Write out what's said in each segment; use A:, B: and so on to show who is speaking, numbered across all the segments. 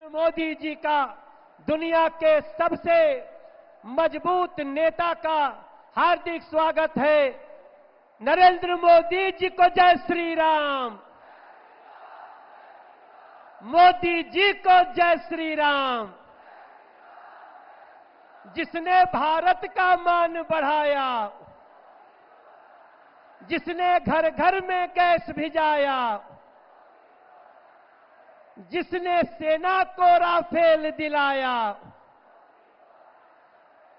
A: मोदी जी का दुनिया के सबसे मजबूत नेता का हार्दिक स्वागत है। नरेंद्र मोदी जी को जय श्री राम। मोदी जी को जय श्री राम। जिसने भारत का मान बढ़ाया, जिसने घर घर में गैस भिजाया, जिसने सेना को राफेल दिलाया,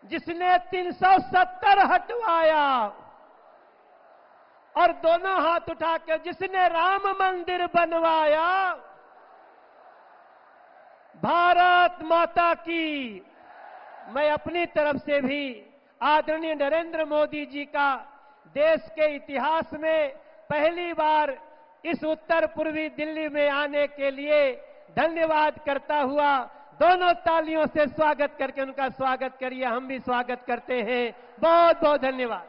A: जिसने 370 हटवाया और दोनों हाथ उठाकर जिसने राम मंदिर बनवाया, भारत माता की। मैं अपनी तरफ से भी आदरणीय नरेंद्र मोदी जी का देश के इतिहास में पहली बार इस उत्तर पूर्वी दिल्ली में आने के लिए धन्यवाद करता हुआ दोनों तालियों से स्वागत करके उनका स्वागत करिए। हम भी स्वागत करते हैं। बहुत बहुत धन्यवाद।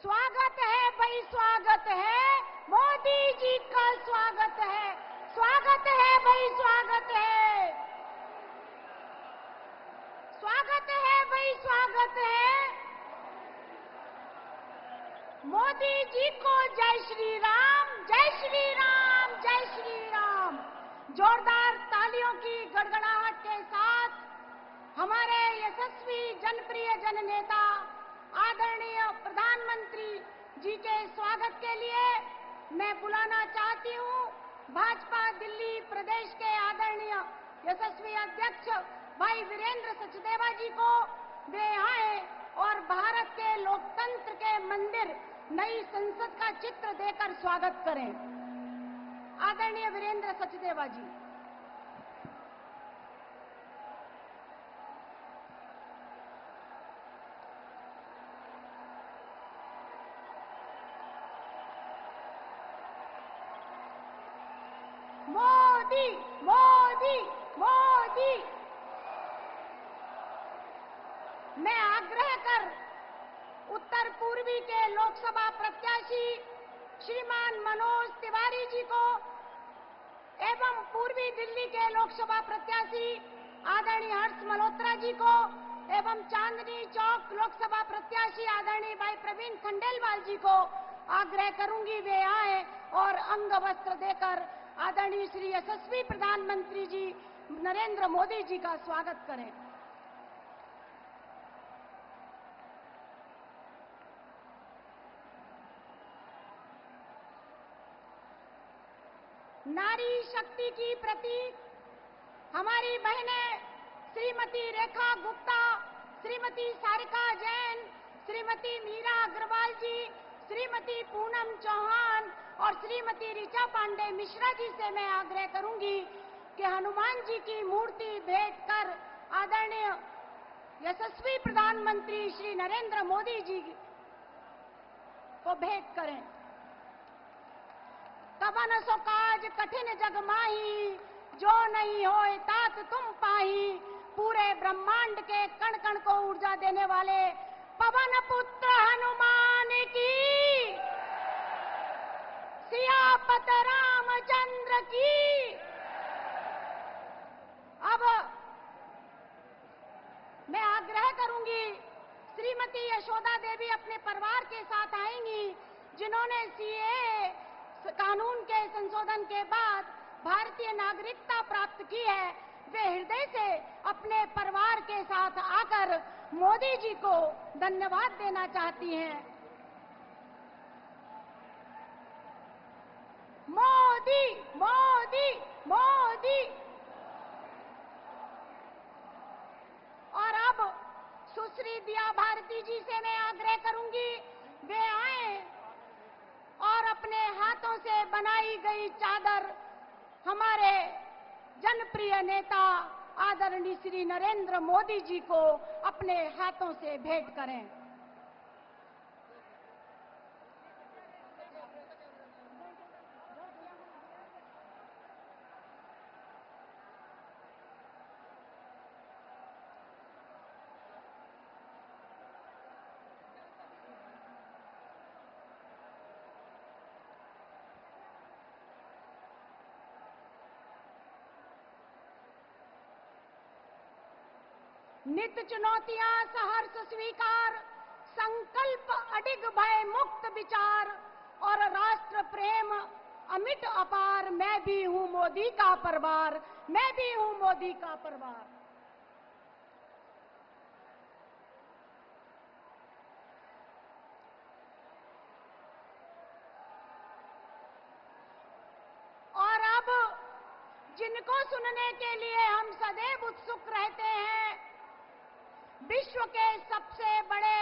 B: स्वागत है भाई, स्वागत है मोदी जी का, स्वागत है, स्वागत है भाई, स्वागत है, स्वागत है भाई, स्वागत है। मोदी जी को जय श्री राम, जय श्री राम, जय श्री राम। जोरदार तालियों की गड़गड़ाहट के साथ हमारे यशस्वी जनप्रिय जननेता आदरणीय प्रधानमंत्री जी के स्वागत के लिए मैं बुलाना चाहती हूं भाजपा दिल्ली प्रदेश के आदरणीय यशस्वी अध्यक्ष भाई वीरेंद्र सचदेवा जी को। वे आए और भारत के लोकतंत्र के मंदिर नई संसद का चित्र देकर स्वागत करें। आदरणीय वीरेंद्र सचदेवा जी। मोदी मोदी मोदी। मैं आग्रह कर उत्तर पूर्वी के लोकसभा प्रत्याशी श्रीमान मनोज तिवारी जी को एवं पूर्वी दिल्ली के लोकसभा प्रत्याशी आदरणीय हर्ष मल्होत्रा जी को एवं चांदनी चौक लोकसभा प्रत्याशी आदरणीय भाई प्रवीण खंडेलवाल जी को आग्रह करूंगी वे आए और अंग वस्त्र देकर आदरणीय श्री यशस्वी प्रधानमंत्री जी नरेंद्र मोदी जी का स्वागत करें। नारी शक्ति की प्रतीक हमारी बहनें श्रीमती रेखा गुप्ता, श्रीमती सारिका जैन, श्रीमती मीरा अग्रवाल जी, श्रीमती पूनम चौहान और श्रीमती ऋचा पांडे मिश्रा जी से मैं आग्रह करूंगी कि हनुमान जी की मूर्ति भेंट कर आदरणीय यशस्वी प्रधानमंत्री श्री नरेंद्र मोदी जी को भेंट करें। कवन सो काज कठिन जग माही, जो नहीं होए तात तुम पाही। पूरे ब्रह्मांड के कण कण को ऊर्जा देने वाले पवन पुत्र हनुमान की, सियापत रामचंद्र की। अब मैं आग्रह करूंगी श्रीमती यशोदा देवी अपने परिवार के साथ आएंगी जिन्होंने सीएए कानून के संशोधन के बाद भारतीय नागरिकता प्राप्त की है। वे हृदय से अपने परिवार के साथ आकर मोदी जी को धन्यवाद देना चाहती हैं। मोदी मोदी मोदी। और अब सुश्री दिया भारती जी से मैं आग्रह करूंगी वे आए और अपने हाथों से बनाई गई चादर हमारे जनप्रिय नेता आदरणीय श्री नरेंद्र मोदी जी को अपने हाथों से भेंट करें। नित चुनौतियां सहर्ष स्वीकार, संकल्प अडिग भय मुक्त विचार और राष्ट्र प्रेम अमिट अपार। मैं भी हूं मोदी का परिवार, मैं भी हूं मोदी का परिवार। और अब जिनको सुनने के लिए हम सदैव उत्सुक रहते हैं, विश्व के सबसे बड़े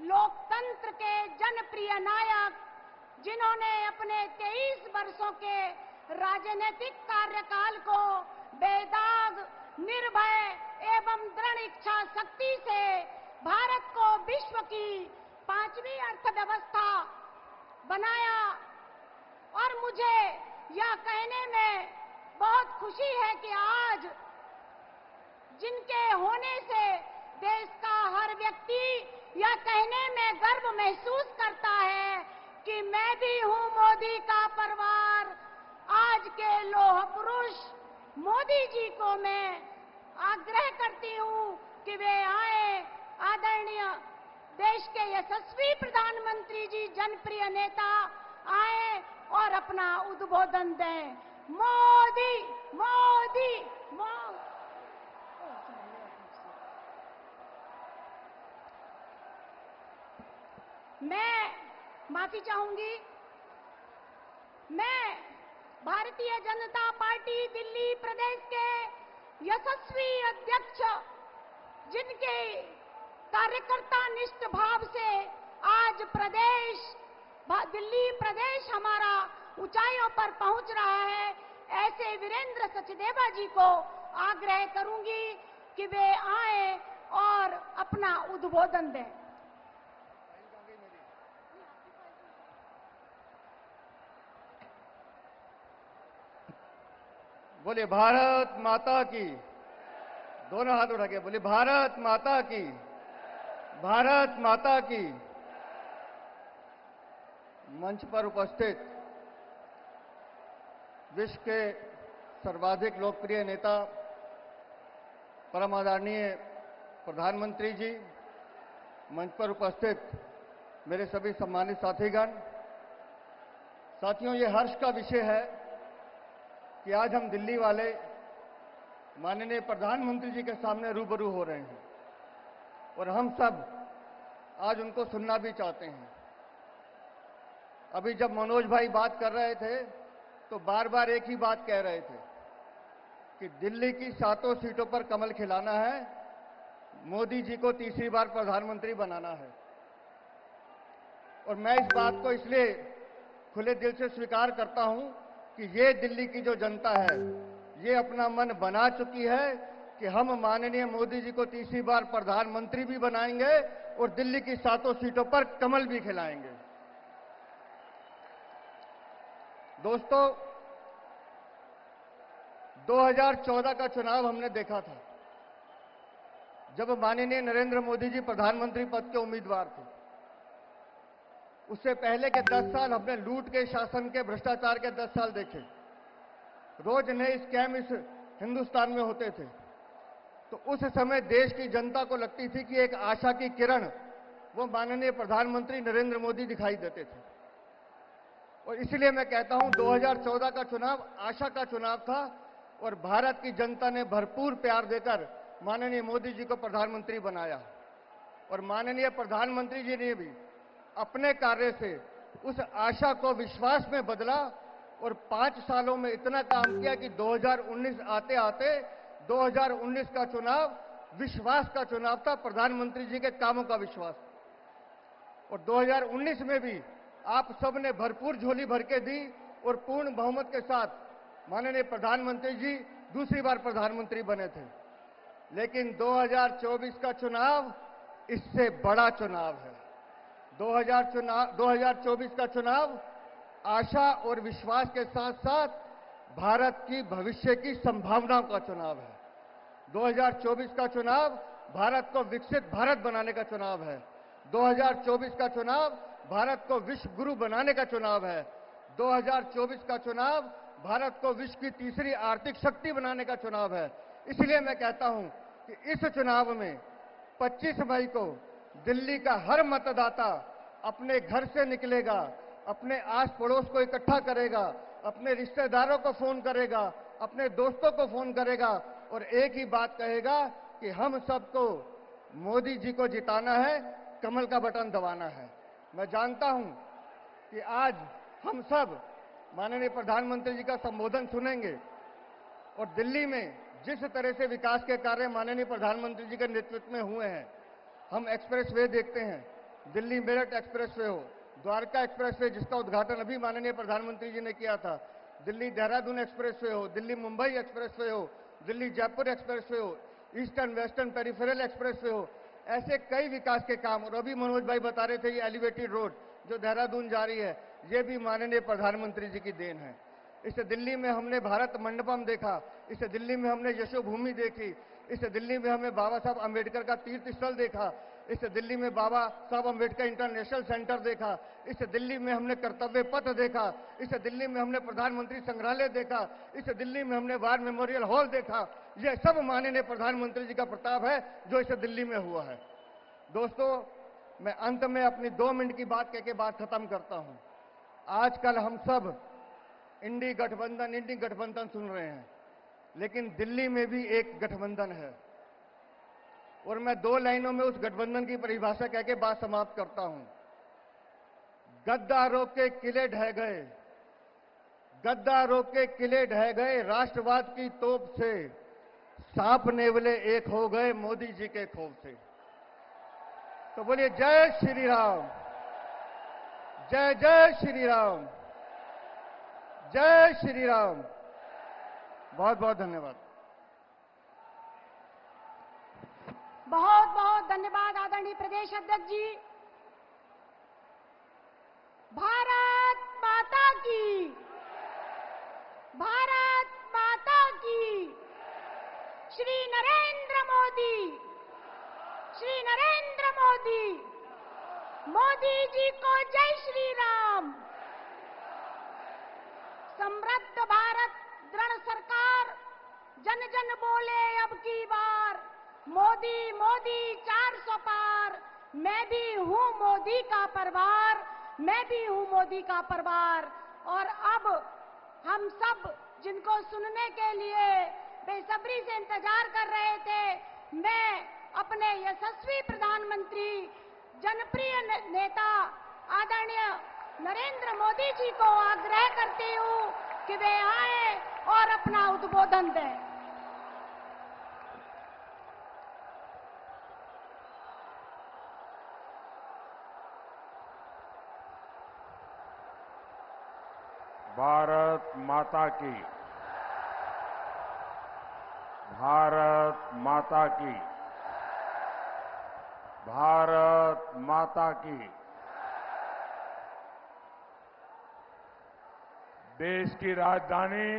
B: लोकतंत्र के जनप्रिय नायक, जिन्होंने अपने 23 वर्षों के राजनीतिक कार्यकाल को बेदाग, निर्भय एवं दृढ़ इच्छा शक्ति से भारत को विश्व की 5वीं अर्थव्यवस्था बनाया। और मुझे यह कहने में बहुत खुशी है कि आज जिनके होने से देश का हर व्यक्ति यह कहने में गर्व महसूस करता है कि मैं भी हूं मोदी का परिवार। आज के लौह पुरुष मोदी जी को मैं आग्रह करती हूं कि वे आए, आदरणीय देश के यशस्वी प्रधानमंत्री जी, जनप्रिय नेता आए और अपना उद्बोधन दें। मोदी मोदी मोदी। मैं माफी चाहूंगी। मैं भारतीय जनता पार्टी दिल्ली प्रदेश के यशस्वी अध्यक्ष, जिनके कार्यकर्ता निष्ठ भाव से आज दिल्ली प्रदेश हमारा ऊंचाइयों पर पहुंच रहा है, ऐसे वीरेंद्र सचदेवा जी को आग्रह करूंगी कि वे आए और अपना उद्बोधन दें।
C: बोले भारत माता की। दोनों हाथ उठा के बोले भारत माता की, भारत माता की। मंच पर उपस्थित विश्व के सर्वाधिक लोकप्रिय नेता, परम आदरणीय प्रधानमंत्री जी, मंच पर उपस्थित मेरे सभी सम्मानित साथीगण, साथियों, ये हर्ष का विषय है कि आज हम दिल्ली वाले माननीय प्रधानमंत्री जी के सामने रूबरू हो रहे हैं और हम सब आज उनको सुनना भी चाहते हैं। अभी जब मनोज भाई बात कर रहे थे तो बार बार एक ही बात कह रहे थे कि दिल्ली की 7 सीटों पर कमल खिलाना है, मोदी जी को तीसरी बार प्रधानमंत्री बनाना है। और मैं इस बात को इसलिए खुले दिल से स्वीकार करता हूं कि ये दिल्ली की जो जनता है, ये अपना मन बना चुकी है कि हम माननीय मोदी जी को तीसरी बार प्रधानमंत्री भी बनाएंगे और दिल्ली की 7 सीटों पर कमल भी खिलाएंगे। दोस्तों, 2014 का चुनाव हमने देखा था, जब माननीय नरेंद्र मोदी जी प्रधानमंत्री पद के उम्मीदवार थे। उससे पहले के 10 साल हमने लूट के शासन के, भ्रष्टाचार के 10 साल देखे। रोज नए स्कैम इस हिंदुस्तान में होते थे। तो उस समय देश की जनता को लगती थी कि एक आशा की किरण वो माननीय प्रधानमंत्री नरेंद्र मोदी दिखाई देते थे। और इसलिए मैं कहता हूं 2014 का चुनाव आशा का चुनाव था और भारत की जनता ने भरपूर प्यार देकर माननीय मोदी जी को प्रधानमंत्री बनाया। और माननीय प्रधानमंत्री जी ने भी अपने कार्य से उस आशा को विश्वास में बदला और 5 सालों में इतना काम किया कि 2019 आते आते 2019 का चुनाव विश्वास का चुनाव था, प्रधानमंत्री जी के कामों का विश्वास। और 2019 में भी आप सब ने भरपूर झोली भर के दी और पूर्ण बहुमत के साथ माननीय प्रधानमंत्री जी दूसरी बार प्रधानमंत्री बने थे। लेकिन 2024 का चुनाव इससे बड़ा चुनाव है। 2024 का चुनाव आशा और विश्वास के साथ साथ भारत की भविष्य की संभावनाओं का चुनाव है। 2024 का चुनाव भारत को विकसित भारत बनाने का चुनाव है। 2024 का चुनाव भारत को विश्व गुरु बनाने का चुनाव है। 2024 का चुनाव भारत को विश्व की तीसरी आर्थिक शक्ति बनाने का चुनाव है। इसलिए मैं कहता हूं कि इस चुनाव में 25 मई को दिल्ली का हर मतदाता अपने घर से निकलेगा, अपने आस पड़ोस को इकट्ठा करेगा, अपने रिश्तेदारों को फोन करेगा, अपने दोस्तों को फोन करेगा और एक ही बात कहेगा कि हम सबको मोदी जी को जिताना है, कमल का बटन दबाना है। मैं जानता हूं कि आज हम सब माननीय प्रधानमंत्री जी का संबोधन सुनेंगे और दिल्ली में जिस तरह से विकास के कार्य माननीय प्रधानमंत्री जी के नेतृत्व में हुए हैं, हम एक्सप्रेसवे देखते हैं, दिल्ली मेरठ एक्सप्रेसवे हो, द्वारका एक्सप्रेसवे जिसका उद्घाटन अभी माननीय प्रधानमंत्री जी ने किया था, दिल्ली देहरादून एक्सप्रेसवे हो, दिल्ली मुंबई एक्सप्रेसवे हो, दिल्ली जयपुर एक्सप्रेसवे हो, ईस्टर्न वेस्टर्न पेरिफेरल एक्सप्रेसवे हो, ऐसे कई विकास के काम। और अभी मनोज भाई बता रहे थे ये एलिवेटेड रोड जो देहरादून जा रही है, ये भी माननीय प्रधानमंत्री जी की देन है। इस दिल्ली में हमने भारत मंडपम देखा, इस दिल्ली में हमने यशो भूमि देखी, इस दिल्ली में हमने बाबा साहब अंबेडकर का तीर्थ स्थल देखा, इस दिल्ली में बाबा साहब अंबेडकर इंटरनेशनल सेंटर देखा, इस दिल्ली में हमने कर्तव्य पथ देखा, इस दिल्ली में हमने प्रधानमंत्री संग्रहालय देखा, इस दिल्ली में हमने वार मेमोरियल हॉल देखा। यह सब माननीय प्रधानमंत्री जी का प्रताप है जो इस दिल्ली में हुआ है। दोस्तों, मैं अंत में अपनी 2 मिनट की बात कहकर बात खत्म करता हूं। आजकल हम सब इंडी गठबंधन सुन रहे हैं, लेकिन दिल्ली में भी एक गठबंधन है और मैं 2 लाइनों में उस गठबंधन की परिभाषा कहकर बात समाप्त करता हूं। गद्दारों के किले ढह गए, गद्दारों के किले ढह गए, राष्ट्रवाद की तोप से सांप नेवले एक हो गए मोदी जी के खौफ से। तो बोलिए जय श्री राम, जय जय श्री राम, जय श्री राम। बहुत बहुत धन्यवाद।
B: बहुत बहुत धन्यवाद आदरणीय प्रदेश अध्यक्ष जी। भारत माता की, भारत माता की। श्री नरेंद्र मोदी, श्री नरेंद्र मोदी, मोदी जी को जय श्री राम। समृद्ध भारत, दृढ़ सरकार, जन जन बोले अब की बार, मोदी मोदी 400 पार। मैं भी हूँ मोदी का परिवार, मैं भी हूँ मोदी का परिवार। और अब हम सब जिनको सुनने के लिए बेसब्री से इंतजार कर रहे थे, मैं अपने यशस्वी प्रधानमंत्री, जनप्रिय नेता आदरणीय नरेंद्र मोदी जी को आग्रह करती हूँ कि वे आए और अपना उद्बोधन दें।
D: भारत माता की, भारत माता की, भारत माता की। देश की राजधानी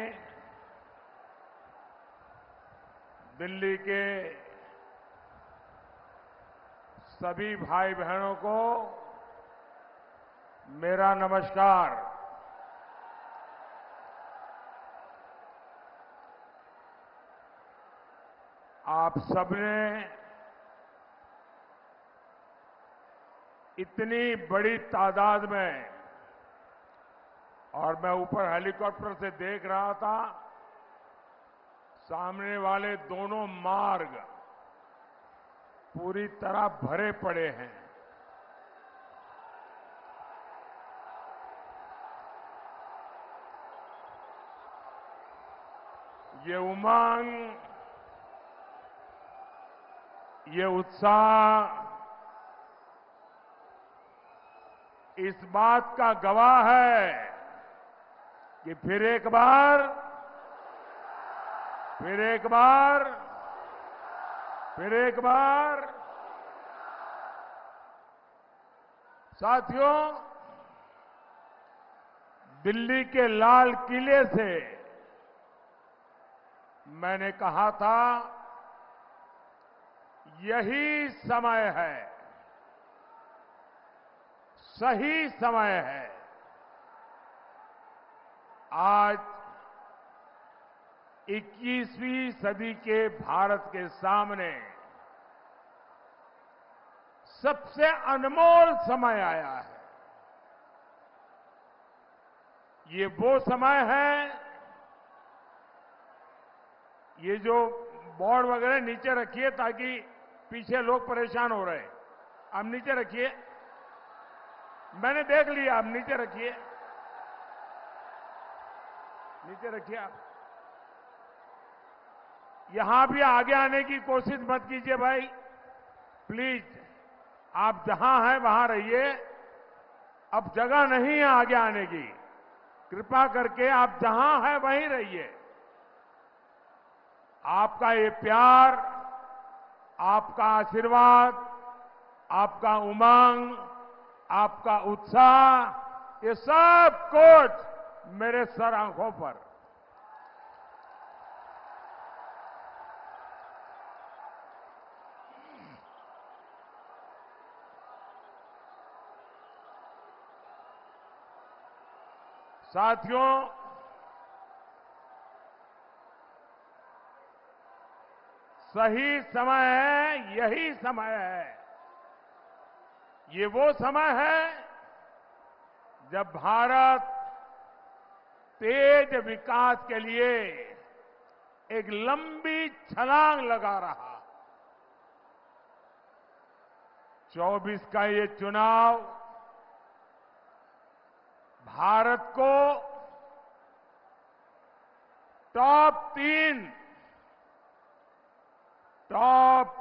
D: दिल्ली के सभी भाई बहनों को मेरा नमस्कार। आप सबने इतनी बड़ी तादाद में, और मैं ऊपर हेलीकॉप्टर से देख रहा था, सामने वाले दोनों मार्ग पूरी तरह भरे पड़े हैं। ये उमंग, ये उत्साह इस बात का गवाह है कि फिर एक बार साथियों, दिल्ली के लाल किले से मैंने कहा था यही समय है, सही समय है। आज 21वीं सदी के भारत के सामने सबसे अनमोल समय आया है। ये वो समय है, ये जो बोर्ड वगैरह नीचे रखिए ताकि पीछे लोग परेशान हो रहे हैं। आप नीचे रखिए, मैंने देख लिया, आप नीचे रखिए, नीचे रखिए। आप यहां भी आगे आने की कोशिश मत कीजिए भाई, प्लीज। आप जहां हैं वहां रहिए, अब जगह नहीं है आगे आने की। कृपा करके आप जहां हैं वहीं रहिए। आपका ये प्यार, आपका आशीर्वाद, आपका उमंग, आपका उत्साह, ये सब कुछ मेरे सर आंखों पर। साथियों, सही समय है, यही समय है। ये वो समय है जब भारत तेज विकास के लिए एक लंबी छलांग लगा रहा। 24 का ये चुनाव भारत को टॉप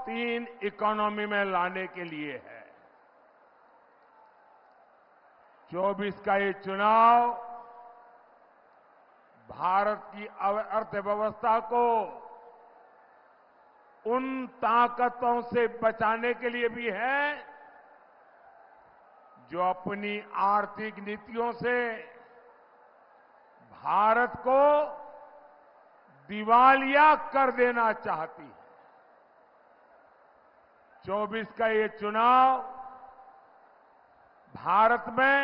D: तीन इकोनॉमी में लाने के लिए है। 24 का ये चुनाव भारत की अर्थव्यवस्था को उन ताकतों से बचाने के लिए भी है जो अपनी आर्थिक नीतियों से भारत को दिवालिया कर देना चाहती है। 24 का ये चुनाव भारत में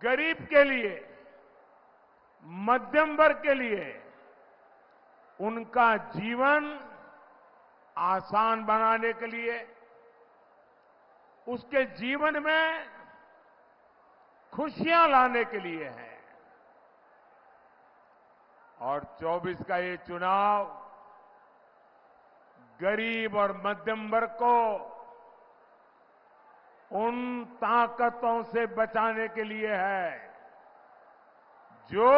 D: गरीब के लिए, मध्यम वर्ग के लिए उनका जीवन आसान बनाने के लिए, उसके जीवन में खुशियां लाने के लिए है। और 24 का ये चुनाव गरीब और मध्यम वर्ग को उन ताकतों से बचाने के लिए है जो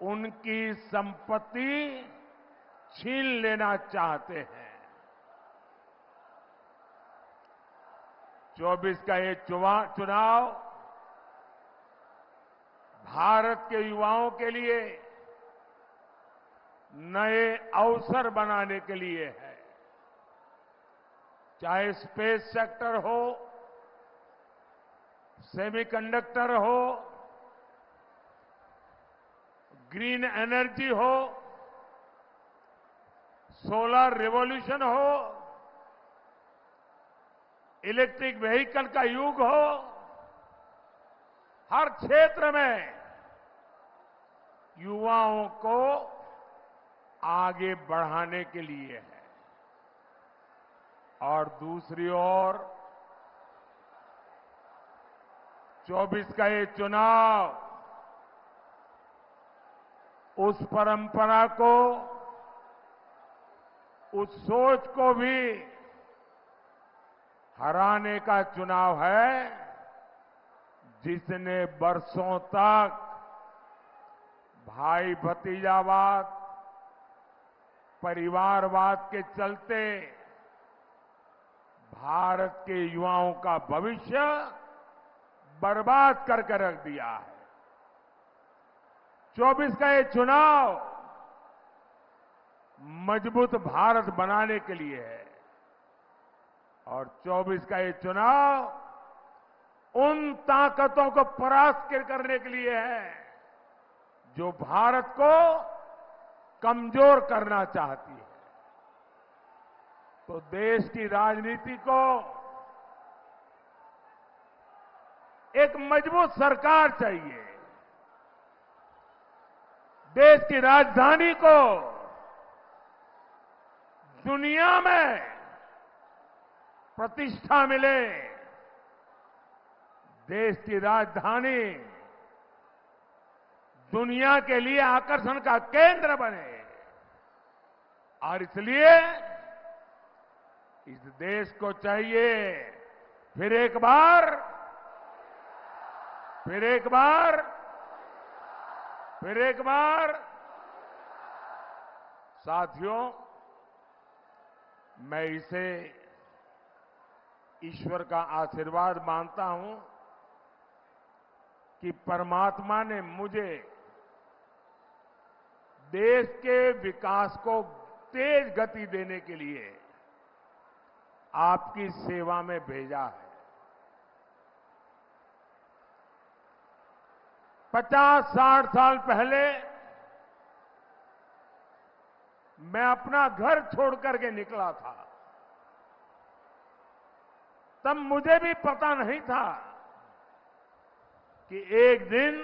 D: उनकी संपत्ति छीन लेना चाहते हैं। 24 का ये चुनाव भारत के युवाओं के लिए नए अवसर बनाने के लिए है। चाहे स्पेस सेक्टर हो, सेमीकंडक्टर हो, ग्रीन एनर्जी हो, सोलर रिवॉल्यूशन हो, इलेक्ट्रिक व्हीकल का युग हो, हर क्षेत्र में युवाओं को आगे बढ़ाने के लिए है। और दूसरी ओर 24 का ये चुनाव उस परंपरा को, उस सोच को भी हराने का चुनाव है जिसने बरसों तक भाई भतीजावाद, परिवारवाद के चलते भारत के युवाओं का भविष्य बर्बाद करके रख दिया है। 24 का ये चुनाव मजबूत भारत बनाने के लिए है और 24 का ये चुनाव उन ताकतों को परास्त करने के लिए है जो भारत को कमजोर करना चाहती है। तो देश की राजनीति को एक मजबूत सरकार चाहिए, देश की राजधानी को दुनिया में प्रतिष्ठा मिले, देश की राजधानी दुनिया के लिए आकर्षण का केंद्र बने। और इसलिए इस देश को चाहिए फिर एक बार साथियों, मैं इसे ईश्वर का आशीर्वाद मानता हूं कि परमात्मा ने मुझे देश के विकास को तेज गति देने के लिए आपकी सेवा में भेजा है। 50-60 साल पहले मैं अपना घर छोड़ करके निकला था। तब मुझे भी पता नहीं था कि एक दिन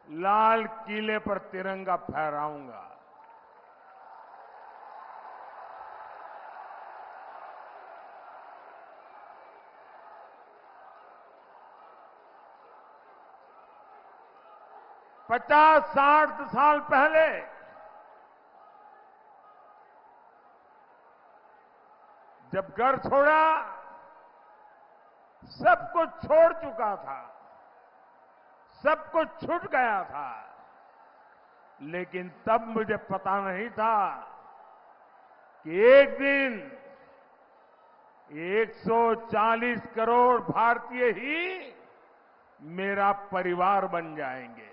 D: लाल किले पर तिरंगा फहराऊंगा। पचास 60 साल पहले जब घर छोड़ा, सब कुछ छोड़ चुका था, सब कुछ छूट गया था। लेकिन तब मुझे पता नहीं था कि एक दिन 140 करोड़ भारतीय ही मेरा परिवार बन जाएंगे।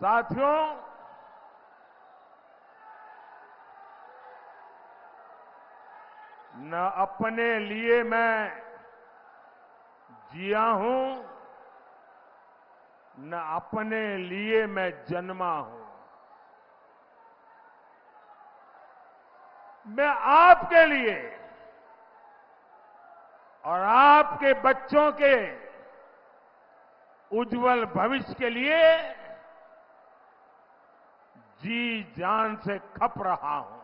D: साथियों, न अपने लिए मैं जिया हूं, न अपने लिए मैं जन्मा हूं। मैं आपके लिए और आपके बच्चों के उज्जवल भविष्य के लिए जी जान से खप रहा हूं।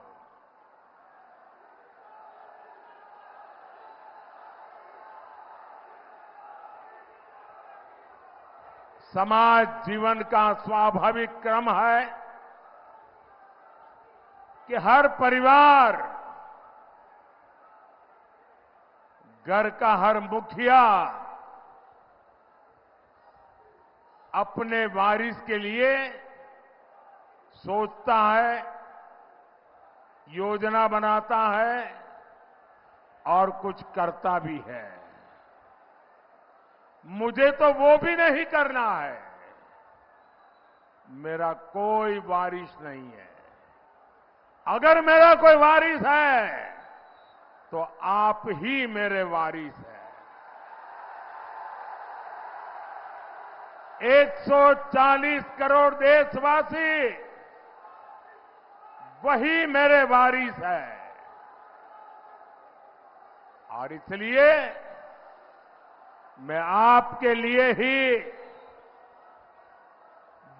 D: समाज जीवन का स्वाभाविक क्रम है कि हर परिवार, घर का हर मुखिया अपने वारिस के लिए सोचता है, योजना बनाता है और कुछ करता भी है। मुझे तो वो भी नहीं करना है। मेरा कोई वारिस नहीं है। अगर मेरा कोई वारिस है तो आप ही मेरे वारिस हैं। 140 करोड़ देशवासी वही मेरे वारिस है। और इसलिए मैं आपके लिए ही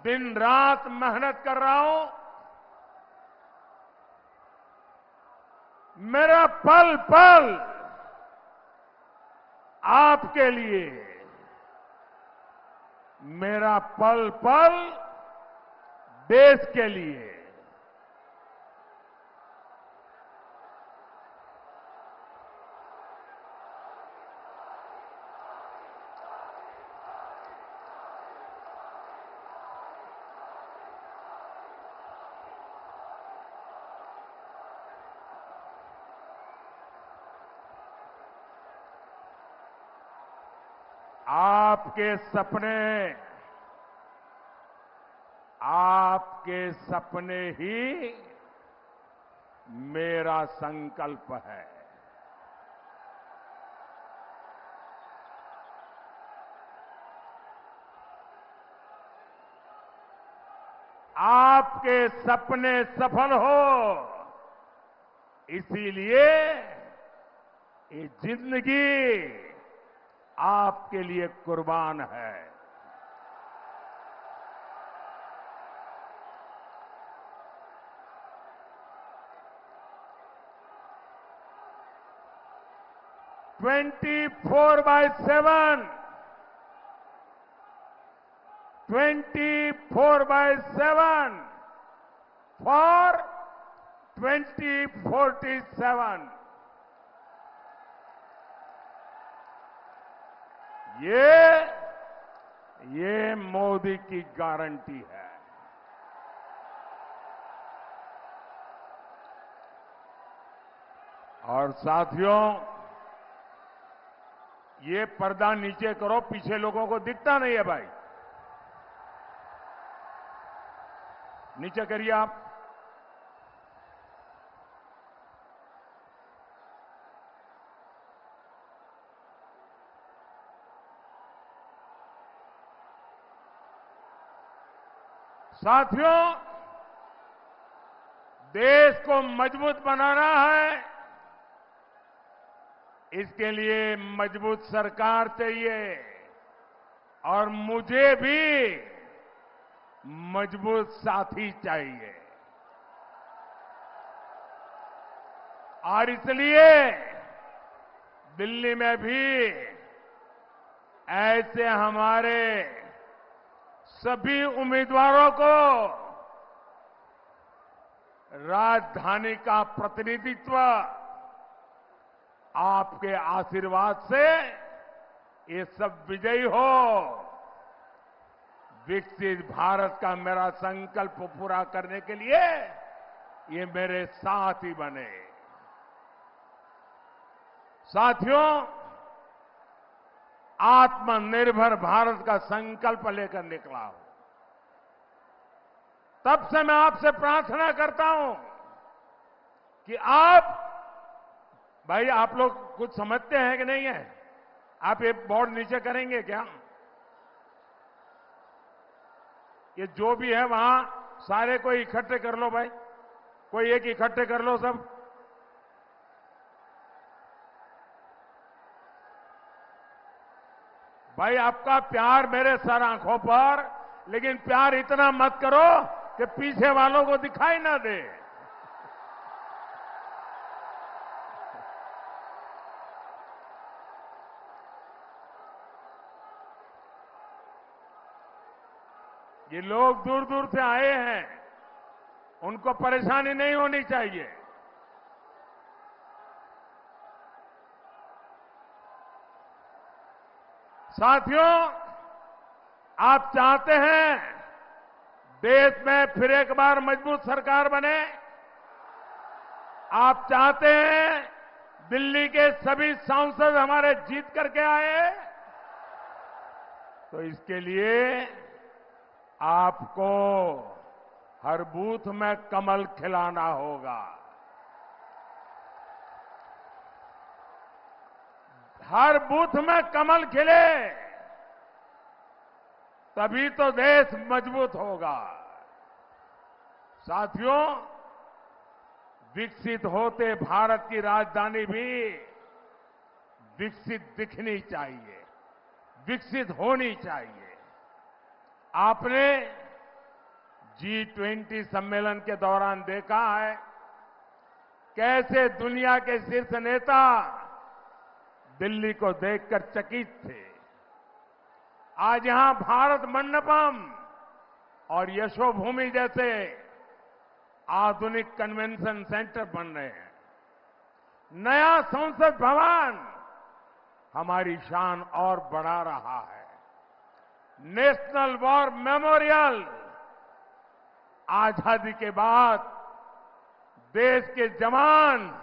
D: दिन रात मेहनत कर रहा हूं। मेरा पल पल आपके लिए, मेरा पल पल देश के लिए। आपके सपने ही मेरा संकल्प है। आपके सपने सफल हो, इसीलिए ये जिंदगी आपके लिए कुर्बान है। Twenty 4/7 24/7 for 2047। ये मोदी की गारंटी है। और साथियों, ये पर्दा नीचे करो, पीछे लोगों को दिखता नहीं है भाई, नीचे करिए आप। साथियों, देश को मजबूत बनाना है, इसके लिए मजबूत सरकार चाहिए और मुझे भी मजबूत साथी चाहिए। और इसलिए दिल्ली में भी ऐसे हमारे सभी उम्मीदवारों को राजधानी का प्रतिनिधित्व आपके आशीर्वाद से ये सब विजयी हो, विकसित भारत का मेरा संकल्प पूरा करने के लिए ये मेरे साथी बने। साथियों, आत्मनिर्भर भारत का संकल्प लेकर निकला हूं। तब से मैं आपसे प्रार्थना करता हूं कि भाई आप लोग कुछ समझते हैं कि नहीं है? आप ये बोर्ड नीचे करेंगे क्या? ये जो भी है वहां सारे कोई इकट्ठे कर लो भाई, कोई एक इकट्ठे कर लो सब। भाई आपका प्यार मेरे सर आंखों पर, लेकिन प्यार इतना मत करो कि पीछे वालों को दिखाई ना दे। ये लोग दूर दूर से आए हैं, उनको परेशानी नहीं होनी चाहिए। साथियों, आप चाहते हैं देश में फिर एक बार मजबूत सरकार बने? आप चाहते हैं दिल्ली के सभी सांसद हमारे जीत करके आए? तो इसके लिए आपको हर बूथ में कमल खिलाना होगा। हर बूथ में कमल खिले, तभी तो देश मजबूत होगा। साथियों, विकसित होते भारत की राजधानी भी विकसित दिखनी चाहिए, विकसित होनी चाहिए। आपने G20 सम्मेलन के दौरान देखा है कैसे दुनिया के शीर्ष नेता दिल्ली को देखकर चकित थे। आज यहां भारत मंडपम और यशोभूमि जैसे आधुनिक कन्वेंशन सेंटर बन रहे हैं। नया संसद भवन हमारी शान और बढ़ा रहा है। नेशनल वॉर मेमोरियल आजादी के बाद देश के जवान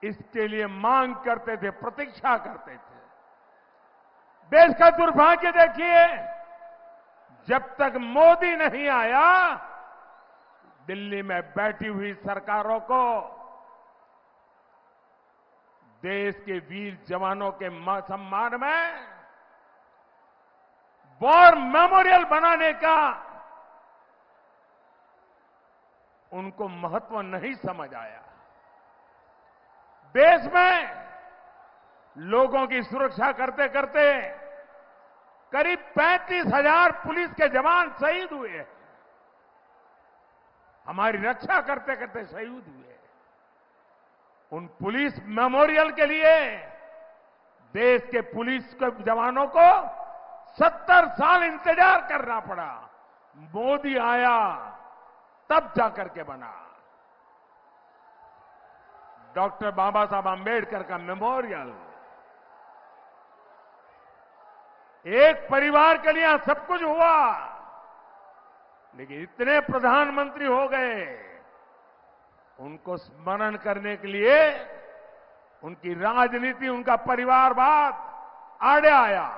D: इसके लिए मांग करते थे, प्रतीक्षा करते थे। देश का दुर्भाग्य देखिए, जब तक मोदी नहीं आया, दिल्ली में बैठी हुई सरकारों को देश के वीर जवानों के सम्मान में वॉर मेमोरियल बनाने का उनको महत्व नहीं समझ आया। देश में लोगों की सुरक्षा करते करते करीब 35,000 पुलिस के जवान शहीद हुए। हमारी रक्षा करते करते शहीद हुए। उन पुलिस मेमोरियल के लिए देश के पुलिस के जवानों को 70 साल इंतजार करना पड़ा। मोदी आया तब जाकर के बना डॉक्टर बाबा साहब आंबेडकर का मेमोरियल। एक परिवार के लिए सब कुछ हुआ, लेकिन इतने प्रधानमंत्री हो गए, उनको स्मरण करने के लिए उनकी राजनीति, उनका परिवारवाद आड़े आया।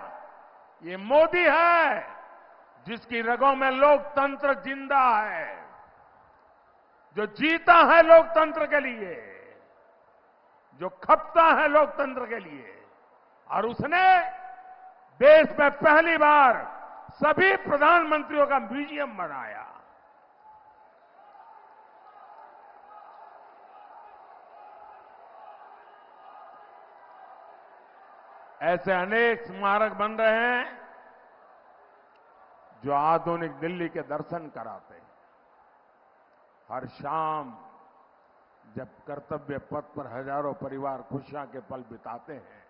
D: ये मोदी है जिसकी रगों में लोकतंत्र जिंदा है, जो जीता है लोकतंत्र के लिए, जो खपता है लोकतंत्र के लिए। और उसने देश में पहली बार सभी प्रधानमंत्रियों का म्यूजियम बनाया। ऐसे अनेक स्मारक बन रहे हैं जो आधुनिक दिल्ली के दर्शन कराते हैं। हर शाम जब कर्तव्य पथ पर हजारों परिवार खुशियां के पल बिताते हैं,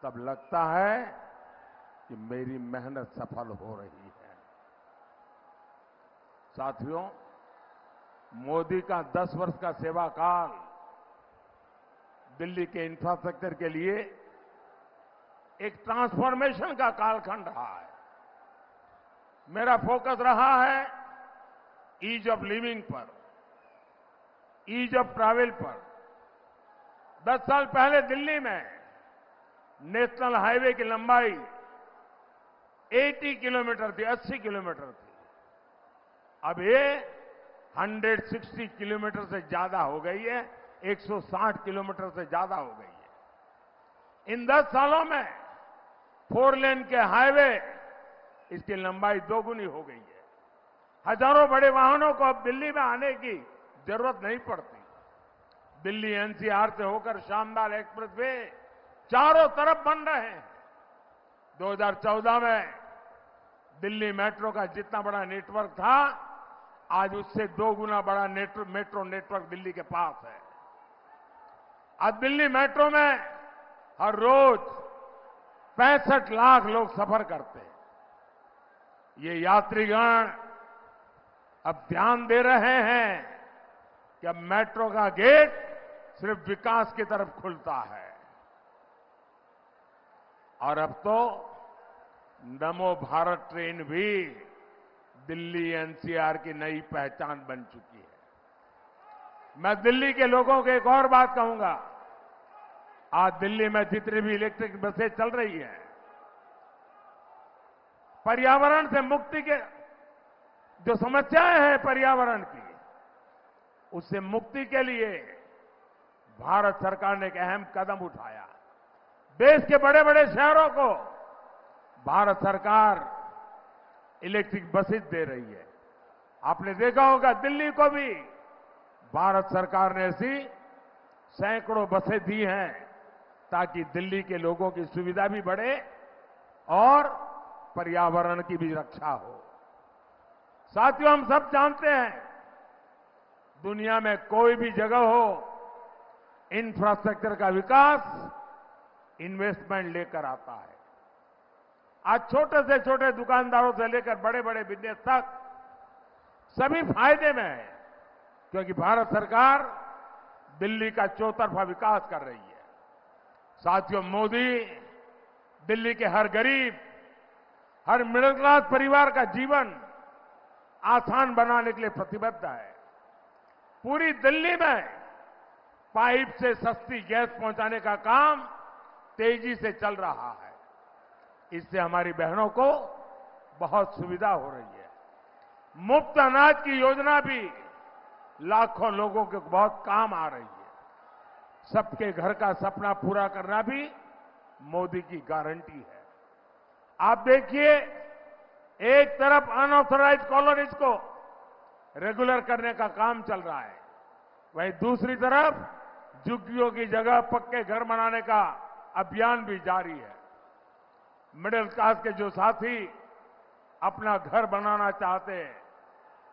D: तब लगता है कि मेरी मेहनत सफल हो रही है। साथियों, मोदी का 10 वर्ष का सेवा काल दिल्ली के इंफ्रास्ट्रक्चर के लिए एक ट्रांसफॉर्मेशन का कालखंड रहा है। मेरा फोकस रहा है ईज ऑफ लिविंग पर, ईज ऑफ ट्रैवल पर। 10 साल पहले दिल्ली में नेशनल हाईवे की लंबाई 80 किलोमीटर थी, 80 किलोमीटर थी। अब ये 160 किलोमीटर से ज्यादा हो गई है, 160 किलोमीटर से ज्यादा हो गई है। इन 10 सालों में 4 लेन के हाईवे, इसकी लंबाई 2 गुनी हो गई है। हजारों बड़े वाहनों को अब दिल्ली में आने की जरूरत नहीं पड़ती। दिल्ली एनसीआर से होकर शानदार एक्सप्रेस वे चारों तरफ बन रहे हैं। 2014 में दिल्ली मेट्रो का जितना बड़ा नेटवर्क था, आज उससे 2 गुना बड़ा मेट्रो नेटवर्क दिल्ली के पास है। आज दिल्ली मेट्रो में हर रोज 65 लाख लोग सफर करते हैं। ये यात्रीगण अब ध्यान दे रहे हैं कि अब मेट्रो का गेट सिर्फ विकास की तरफ खुलता है। और अब तो नमो भारत ट्रेन भी दिल्ली एनसीआर की नई पहचान बन चुकी है। मैं दिल्ली के लोगों को एक और बात कहूंगा। आज दिल्ली में जितनी भी इलेक्ट्रिक बसें चल रही हैं, पर्यावरण से मुक्ति के जो समस्याएं हैं पर्यावरण की, उससे मुक्ति के लिए भारत सरकार ने एक अहम कदम उठाया। देश के बड़े बड़े शहरों को भारत सरकार इलेक्ट्रिक बसेस दे रही है। आपने देखा होगा दिल्ली को भी भारत सरकार ने ऐसी सैकड़ों बसें दी हैं, ताकि दिल्ली के लोगों की सुविधा भी बढ़े और पर्यावरण की भी रक्षा हो। साथियों, हम सब जानते हैं, दुनिया में कोई भी जगह हो, इंफ्रास्ट्रक्चर का विकास इन्वेस्टमेंट लेकर आता है। आज छोटे से छोटे दुकानदारों से लेकर बड़े बड़े बिजनेस तक सभी फायदे में है, क्योंकि भारत सरकार दिल्ली का चौतरफा विकास कर रही है। साथियों, मोदी दिल्ली के हर गरीब, हर मिडिल क्लास परिवार का जीवन आसान बनाने के लिए प्रतिबद्ध है। पूरी दिल्ली में पाइप से सस्ती गैस पहुंचाने का काम तेजी से चल रहा है। इससे हमारी बहनों को बहुत सुविधा हो रही है। मुफ्त अनाज की योजना भी लाखों लोगों के बहुत काम आ रही है। सबके घर का सपना पूरा करना भी मोदी की गारंटी है। आप देखिए, एक तरफ अनऑथराइज्ड कॉलोनीज को रेगुलर करने का काम चल रहा है, वहीं दूसरी तरफ झुग्गियों की जगह पक्के घर बनाने का अभियान भी जारी है। मिडिल क्लास के जो साथी अपना घर बनाना चाहते हैं,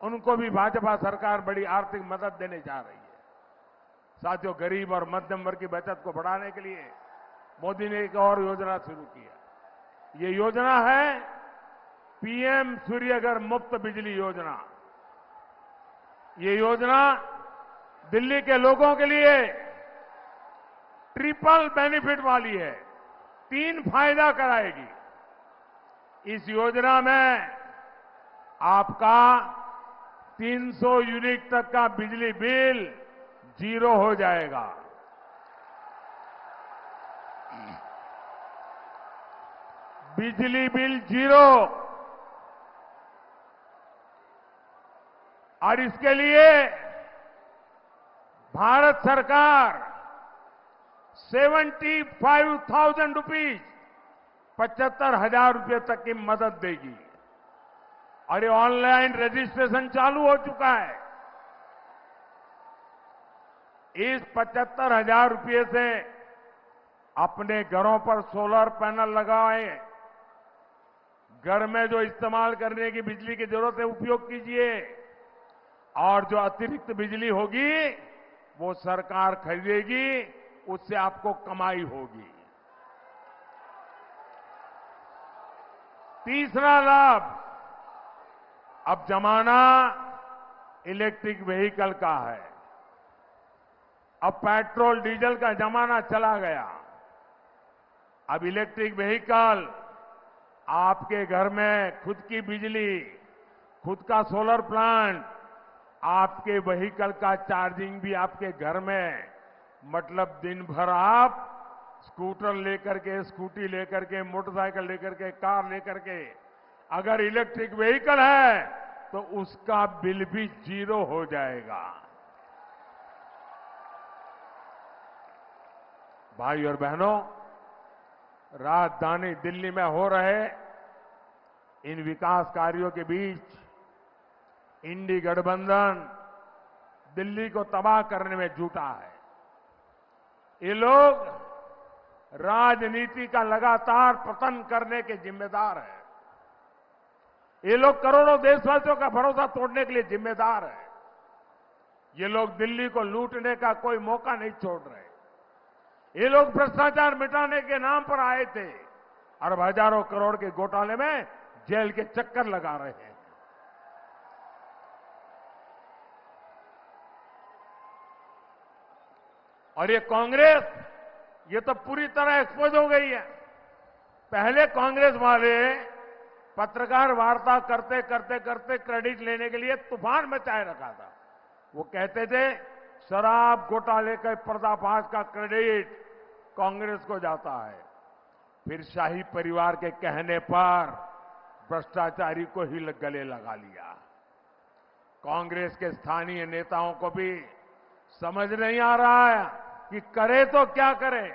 D: उनको भी भाजपा सरकार बड़ी आर्थिक मदद देने जा रही है। साथियों, गरीब और मध्यम वर्ग की बचत को बढ़ाने के लिए मोदी ने एक और योजना शुरू की है। ये योजना है पीएम सूर्यघर मुफ्त बिजली योजना। ये योजना दिल्ली के लोगों के लिए ट्रिपल बेनिफिट वाली है, 3 फायदा कराएगी। इस योजना में आपका 300 यूनिट तक का बिजली बिल 0 हो जाएगा। बिजली बिल 0। और इसके लिए भारत सरकार 75,000 रुपीज, 75,000 रुपये तक की मदद देगी। और ये ऑनलाइन रजिस्ट्रेशन चालू हो चुका है। इस 75,000 रुपये से अपने घरों पर सोलर पैनल लगाएं, घर में जो इस्तेमाल करने की बिजली की जरूरत है उपयोग कीजिए, और जो अतिरिक्त बिजली होगी वो सरकार खरीदेगी, उससे आपको कमाई होगी। तीसरा लाभ, अब जमाना इलेक्ट्रिक व्हीकल का है। अब पेट्रोल डीजल का जमाना चला गया। अब इलेक्ट्रिक व्हीकल आपके घर में खुद की बिजली, खुद का सोलर प्लांट, आपके व्हीकल का चार्जिंग भी आपके घर में, मतलब दिन भर आप स्कूटर लेकर के, स्कूटी लेकर के, मोटरसाइकिल लेकर के, कार लेकर के अगर इलेक्ट्रिक व्हीकल है तो उसका बिल भी 0 हो जाएगा। भाई और बहनों, राजधानी दिल्ली में हो रहे इन विकास कार्यों के बीच इंडी गठबंधन दिल्ली को तबाह करने में जुटा है। ये लोग राजनीति का लगातार पतन करने के जिम्मेदार हैं। ये लोग करोड़ों देशवासियों का भरोसा तोड़ने के लिए जिम्मेदार है। ये लोग दिल्ली को लूटने का कोई मौका नहीं छोड़ रहे। ये लोग भ्रष्टाचार मिटाने के नाम पर आए थे और हजारों करोड़ के घोटाले में जेल के चक्कर लगा रहे हैं। और ये कांग्रेस, ये तो पूरी तरह एक्सपोज हो गई है। पहले कांग्रेस वाले पत्रकार वार्ता करते करते करते क्रेडिट लेने के लिए तूफान मचाए रखा था। वो कहते थे शराब घोटाले के पर्दाफाश का क्रेडिट कांग्रेस को जाता है। फिर शाही परिवार के कहने पर भ्रष्टाचारी को ही गले लगा लिया। कांग्रेस के स्थानीय नेताओं को भी समझ नहीं आ रहा है कि करे तो क्या करे।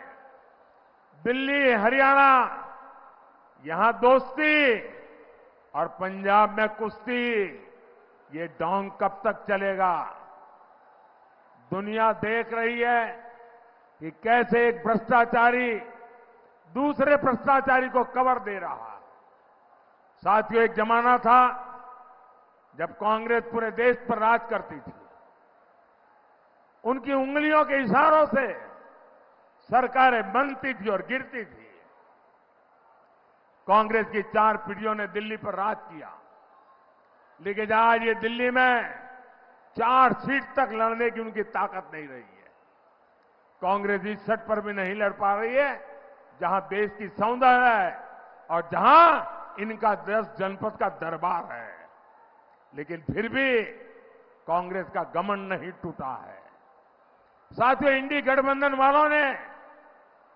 D: दिल्ली, हरियाणा, यहां दोस्ती और पंजाब में कुश्ती, ये ढोंग कब तक चलेगा? दुनिया देख रही है कि कैसे एक भ्रष्टाचारी दूसरे भ्रष्टाचारी को कवर दे रहा। साथियों, एक जमाना था जब कांग्रेस पूरे देश पर राज करती थी। उनकी उंगलियों के इशारों से सरकारें बनती थी और गिरती थी। कांग्रेस की 4 पीढ़ियों ने दिल्ली पर राज किया, लेकिन आज ये दिल्ली में 4 सीट तक लड़ने की उनकी ताकत नहीं रही है। कांग्रेस इस सीट पर भी नहीं लड़ पा रही है जहां देश की सौंदर्य है और जहां इनका 10 जनपद का दरबार है। लेकिन फिर भी कांग्रेस का घमंड नहीं टूटा है। साथियों, इंडी गठबंधन वालों ने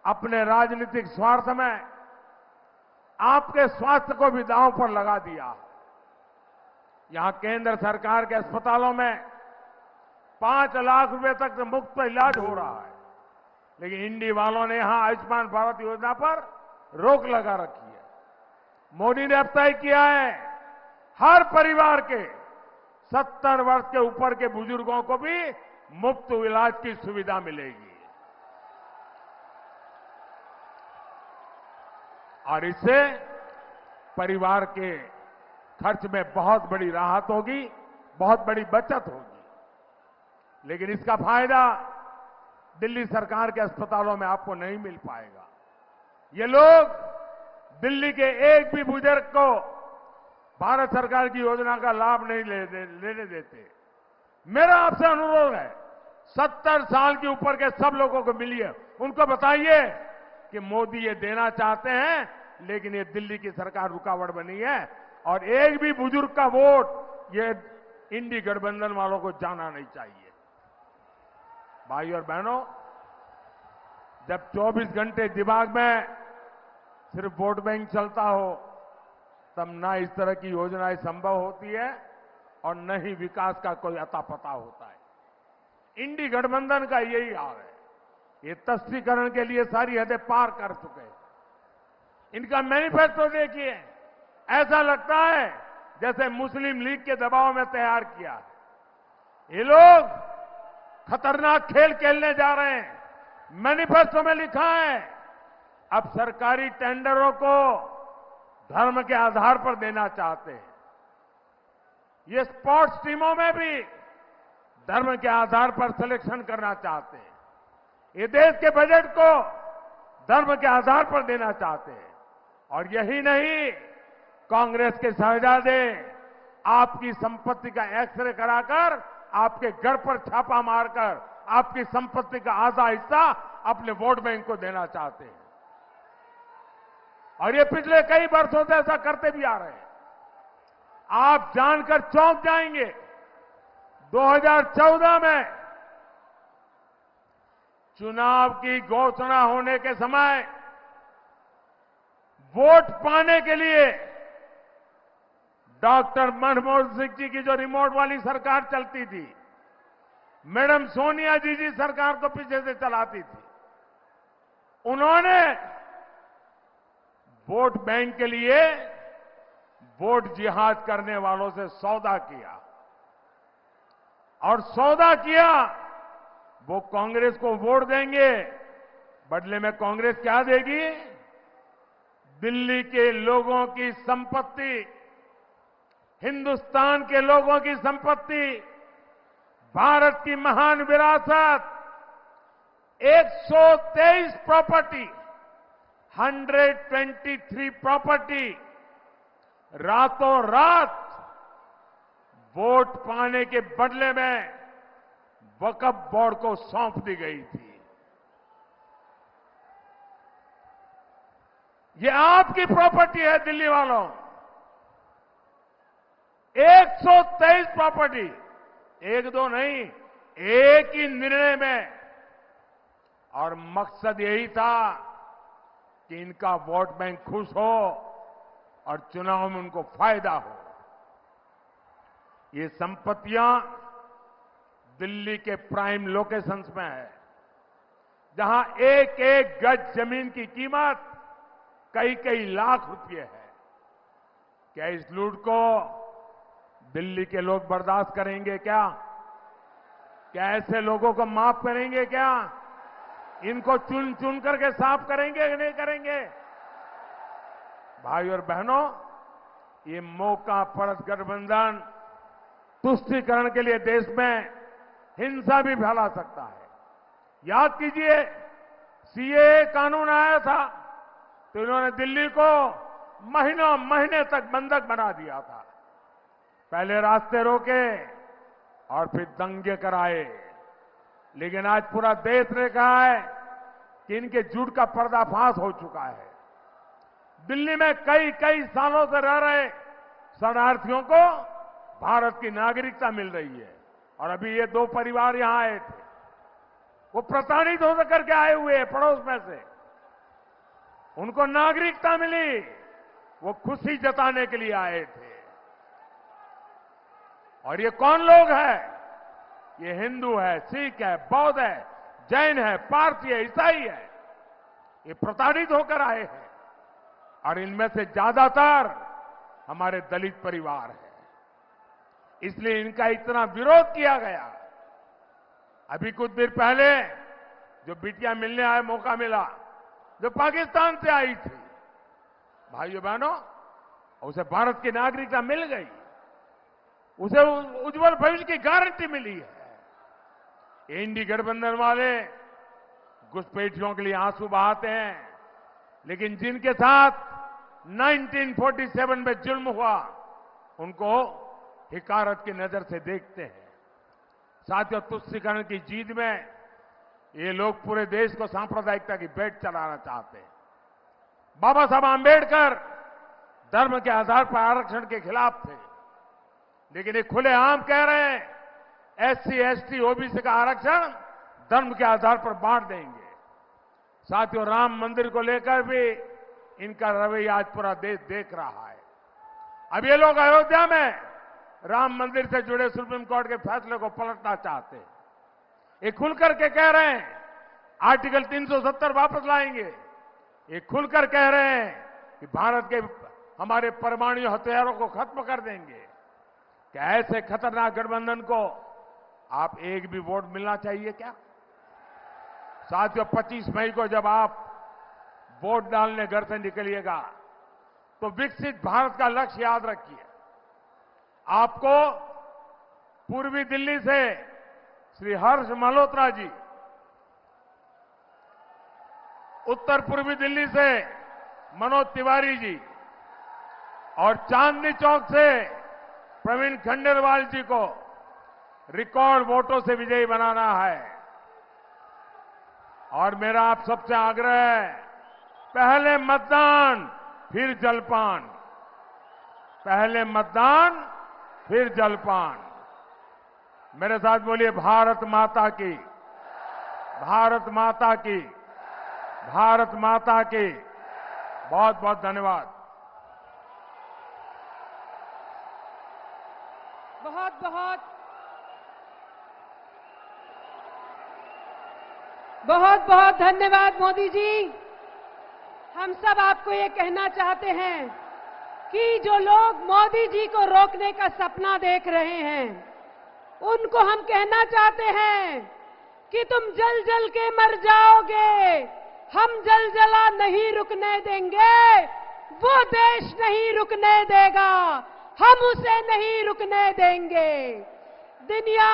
D: अपने राजनीतिक स्वार्थ में आपके स्वास्थ्य को भी दांव पर लगा दिया। यहां केंद्र सरकार के अस्पतालों में 5 लाख रुपए तक मुफ्त इलाज हो रहा है, लेकिन इंडी वालों ने यहां आयुष्मान भारत योजना पर रोक लगा रखी है। मोदी ने अब तय किया है हर परिवार के 70 वर्ष के ऊपर के बुजुर्गों को भी मुफ्त इलाज की सुविधा मिलेगी। और इससे परिवार के खर्च में बहुत बड़ी राहत होगी, बहुत बड़ी बचत होगी। लेकिन इसका फायदा दिल्ली सरकार के अस्पतालों में आपको नहीं मिल पाएगा। ये लोग दिल्ली के एक भी बुजुर्ग को भारत सरकार की योजना का लाभ नहीं लेने देते। मेरा आपसे अनुरोध है, 70 साल के ऊपर के सब लोगों को मिलिए, उनको बताइए कि मोदी ये देना चाहते हैं, लेकिन ये दिल्ली की सरकार रुकावट बनी है और एक भी बुजुर्ग का वोट ये इंडी गठबंधन वालों को जाना नहीं चाहिए। भाई और बहनों, जब 24 घंटे दिमाग में सिर्फ वोट बैंक चलता हो, तब ना इस तरह की योजनाएं संभव होती है और न ही विकास का कोई अता पता होता है। इंडी गठबंधन का यही हाल है। ये तस्वीकरण के लिए सारी हदें पार कर चुके हैं। इनका मैनिफेस्टो देखिए, ऐसा लगता है जैसे मुस्लिम लीग के दबाव में तैयार किया है। ये लोग खतरनाक खेल खेलने जा रहे हैं। मैनिफेस्टो में लिखा है, अब सरकारी टेंडरों को धर्म के आधार पर देना चाहते हैं। ये स्पोर्ट्स टीमों में भी धर्म के आधार पर सिलेक्शन करना चाहते हैं। ये देश के बजट को धर्म के आधार पर देना चाहते हैं। और यही नहीं, कांग्रेस के शहजादे आपकी संपत्ति का एक्सरे कराकर आपके घर पर छापा मारकर आपकी संपत्ति का आधा हिस्सा अपने वोट बैंक को देना चाहते हैं। और ये पिछले कई वर्षों से ऐसा करते भी आ रहे हैं। आप जानकर चौंक जाएंगे, 2014 में चुनाव की घोषणा होने के समय वोट पाने के लिए डॉक्टर मनमोहन सिंह जी की जो रिमोट वाली सरकार चलती थी, मैडम सोनिया जी सरकार को पीछे से चलाती थी, उन्होंने वोट बैंक के लिए वोट जिहाद करने वालों से सौदा किया। और सौदा किया, वो कांग्रेस को वोट देंगे, बदले में कांग्रेस क्या देगी? दिल्ली के लोगों की संपत्ति, हिंदुस्तान के लोगों की संपत्ति, भारत की महान विरासत, 123 प्रॉपर्टी, 123 प्रॉपर्टी रातों रात वोट पाने के बदले में वक्फ बोर्ड को सौंप दी गई थी। ये आपकी प्रॉपर्टी है दिल्ली वालों। 123 प्रॉपर्टी, एक दो नहीं, एक ही निर्णय में। और मकसद यही था कि इनका वोट बैंक खुश हो और चुनाव में उनको फायदा हो। ये संपत्तियां दिल्ली के प्राइम लोकेशंस में है, जहां एक एक गज जमीन की कीमत कई कई लाख रुपए है। क्या इस लूट को दिल्ली के लोग बर्दाश्त करेंगे? क्या ऐसे लोगों को माफ करेंगे? क्या इनको चुन चुन करके साफ करेंगे कि नहीं करेंगे? भाई और बहनों, ये मौका परस्त गठबंधन तुष्टीकरण के लिए देश में हिंसा भी फैला सकता है। याद कीजिए, सीएए कानून आया था तो इन्होंने दिल्ली को महीनों महीने तक बंधक बना दिया था। पहले रास्ते रोके और फिर दंगे कराए। लेकिन आज पूरा देश ने कहा है कि इनके झूठ का पर्दाफाश हो चुका है। दिल्ली में कई कई सालों से रह रहे शरणार्थियों को भारत की नागरिकता मिल रही है। और अभी ये 2 परिवार यहां आए थे, वो प्रताड़ित होकर करके आए हुए हैं पड़ोस में से, उनको नागरिकता मिली, वो खुशी जताने के लिए आए थे। और ये कौन लोग हैं? ये हिंदू है, सिख है, बौद्ध है, जैन है, पारसी है, ईसाई है। ये प्रताड़ित होकर आए हैं और इनमें से ज्यादातर हमारे दलित परिवार हैं। इसलिए इनका इतना विरोध किया गया। अभी कुछ देर पहले जो बिटिया मिलने आए, मौका मिला, जो पाकिस्तान से आई थी, भाइयों बहनों, उसे भारत की नागरिकता मिल गई, उसे उज्जवल भविष्य की गारंटी मिली है। इंडी गठबंधन वाले घुसपैठियों के लिए आंसू बहाते हैं, लेकिन जिनके साथ 1947 में जुल्म हुआ उनको हिकारत की नजर से देखते हैं। साथियों, तुष्टीकरण की जीत में ये लोग पूरे देश को सांप्रदायिकता की भेंट चलाना चाहते हैं। बाबा साहब आंबेडकर धर्म के आधार पर आरक्षण के खिलाफ थे, लेकिन ये खुलेआम कह रहे हैं एससी, एसटी, ओबीसी का आरक्षण धर्म के आधार पर बांट देंगे। साथियों, राम मंदिर को लेकर भी इनका रवैया आज पूरा देश देख रहा है। अब ये लोग अयोध्या में राम मंदिर से जुड़े सुप्रीम कोर्ट के फैसले को पलटना चाहते हैं। ये खुलकर के कह रहे हैं आर्टिकल 370 वापस लाएंगे। ये खुलकर कह रहे हैं कि भारत के हमारे परमाणु हथियारों को खत्म कर देंगे। क्या ऐसे खतरनाक गठबंधन को आप एक भी वोट मिलना चाहिए क्या? साथियों, 25 मई को जब आप वोट डालने घर से निकलिएगा तो विकसित भारत का लक्ष्य याद रखिए। आपको पूर्वी दिल्ली से श्री हर्ष मल्होत्रा जी, उत्तर पूर्वी दिल्ली से मनोज तिवारी जी और चांदनी चौक से प्रवीण खंडेलवाल जी को रिकॉर्ड वोटों से विजयी बनाना है। और मेरा आप सबसे आग्रह है, पहले मतदान फिर जलपान, पहले मतदान फिर जलपान। मेरे साथ बोलिए, भारत माता की, भारत माता की, भारत माता की। बहुत बहुत धन्यवाद।
A: बहुत बहुत धन्यवाद मोदी जी। हम सब आपको ये कहना चाहते हैं कि जो लोग मोदी जी को रोकने का सपना देख रहे हैं, उनको हम कहना चाहते हैं कि तुम जल जल के मर जाओगे, हम जलजला नहीं रुकने देंगे। वो देश नहीं रुकने देगा, हम उसे नहीं रुकने देंगे। दुनिया